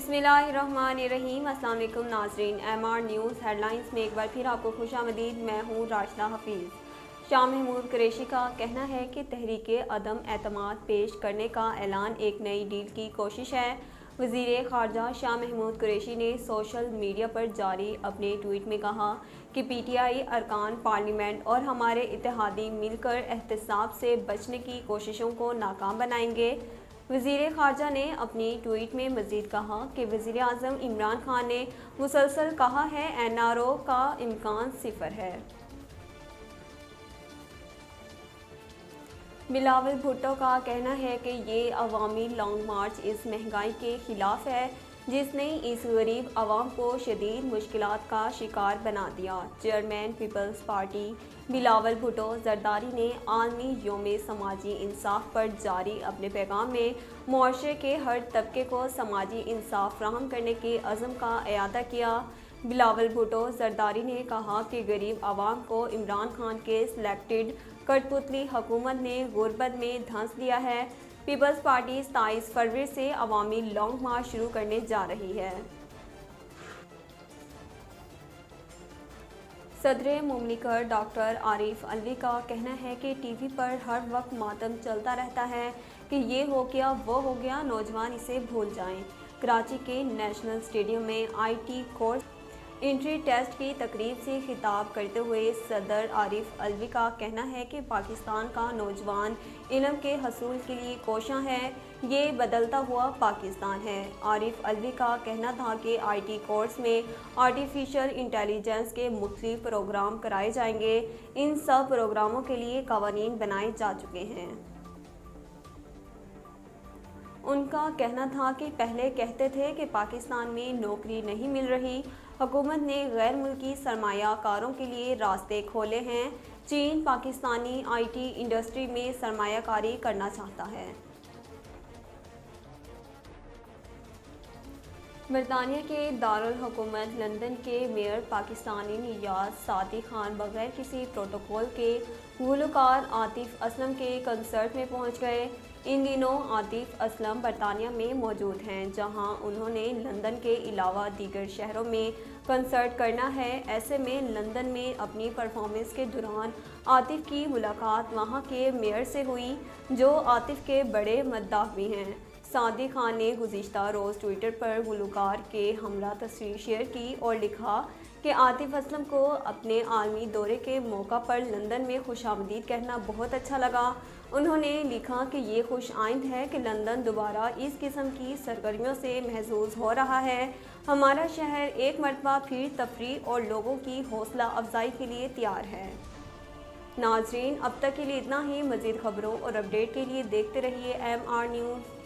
बिस्मिल्लाहिर्रहमानिर्रहीम। अस्सलाम वालेकुम नाजरीन, MR न्यूज़ हेडलाइंस में एक बार फिर आपको खुशामदीद। मैं हूँ राशिदा हफीज़। शाह महमूद कुरैशी का कहना है कि तहरीक अदम एतमाद पेश करने का ऐलान एक नई डील की कोशिश है। वज़ीर ख़ारजा शाह महमूद कुरैशी ने सोशल मीडिया पर जारी अपने ट्वीट में कहा कि PTI अरकान पार्लियामेंट और हमारे इत्तेहादी मिलकर एहतसाब से बचने की कोशिशों को नाकाम बनाएंगे। वज़ीर ख़ारजा ने अपनी ट्वीट में मज़ीद कहा कि वज़ीर आज़म इमरान खान ने मुसलसल कहा है NRO का इम्कान सिफर है। बिलावल भुट्टो का कहना है कि ये अवामी लॉन्ग मार्च इस महंगाई के ख़िलाफ़ है जिसने इस गरीब आवाम को शदीद मुश्किलात का शिकार बना दिया। चेयरमैन पीपल्स पार्टी बिलावल भुट्टो ज़रदारी ने आलमी यौम समाजी इंसाफ पर जारी अपने पैगाम में मुआशरे के हर तबके को समाजी इंसाफ फराहम करने के अज़्म का इयादा किया। बिलावल भुट्टो ज़रदारी ने कहा कि गरीब आवाम को इमरान खान के सिलेक्टेड कठपुतली हुकूमत ने गुर्बत में धंस दिया है। पीपल्स पार्टी 27 फरवरी से अवामी लॉन्ग मार्च शुरू करने जा रही है। सदर मुमलिकत डॉक्टर आरिफ अलवी का कहना है कि TV पर हर वक्त मातम चलता रहता है कि ये हो गया वो हो गया, नौजवान इसे भूल जाएं। कराची के नेशनल स्टेडियम में IT कोर्स एंट्री टेस्ट की तकरीब से खिताब करते हुए सदर आरिफ अलवी का कहना है कि पाकिस्तान का नौजवान इल्म के हसूल के लिए कोशां है, ये बदलता हुआ पाकिस्तान है। आरिफ अलवी का कहना था कि IT कोर्स में आर्टिफिशियल इंटेलिजेंस के मुख्तलिफ प्रोग्राम कराए जाएंगे। इन सब प्रोग्रामों के लिए कवानीन बनाए जा चुके हैं। उनका कहना था कि पहले कहते थे कि पाकिस्तान में नौकरी नहीं मिल रही, हुकूमत ने गैर मुल्की सरमायाकारों के लिए रास्ते खोले हैं। चीन पाकिस्तानी IT इंडस्ट्री में सरमायाकारी करना चाहता है। बरतानिया के दारुल हुकूमत लंदन के मेयर पाकिस्तानी नियाज़ सादी खान बगैर किसी प्रोटोकॉल के गुलकार आतिफ असलम के कंसर्ट में पहुंच गए। इन दिनों आतिफ असलम बरतानिया में मौजूद हैं, जहां उन्होंने लंदन के अलावा दीगर शहरों में कंसर्ट करना है। ऐसे में लंदन में अपनी परफॉर्मेंस के दौरान आतिफ की मुलाकात वहां के मेयर से हुई, जो आतिफ के बड़े मद्दाह भी हैं। सादी खान ने गुज़िश्ता रोज़ ट्विटर पर गुलकार के हमरा तस्वीर शेयर की और लिखा कि आतिफ असलम को अपने आलमी दौरे के मौका पर लंदन में खुशामदीद कहना बहुत अच्छा लगा। उन्होंने लिखा कि ये खुश आइंद है कि लंदन दोबारा इस किस्म की सरगर्मियों से महसूस हो रहा है। हमारा शहर एक मरतबा फिर तफरीह और लोगों की हौसला अफजाई के लिए तैयार है। नाजरीन, अब तक के लिए इतना ही। मज़ीद खबरों और अपडेट के लिए देखते रहिए MR न्यूज़।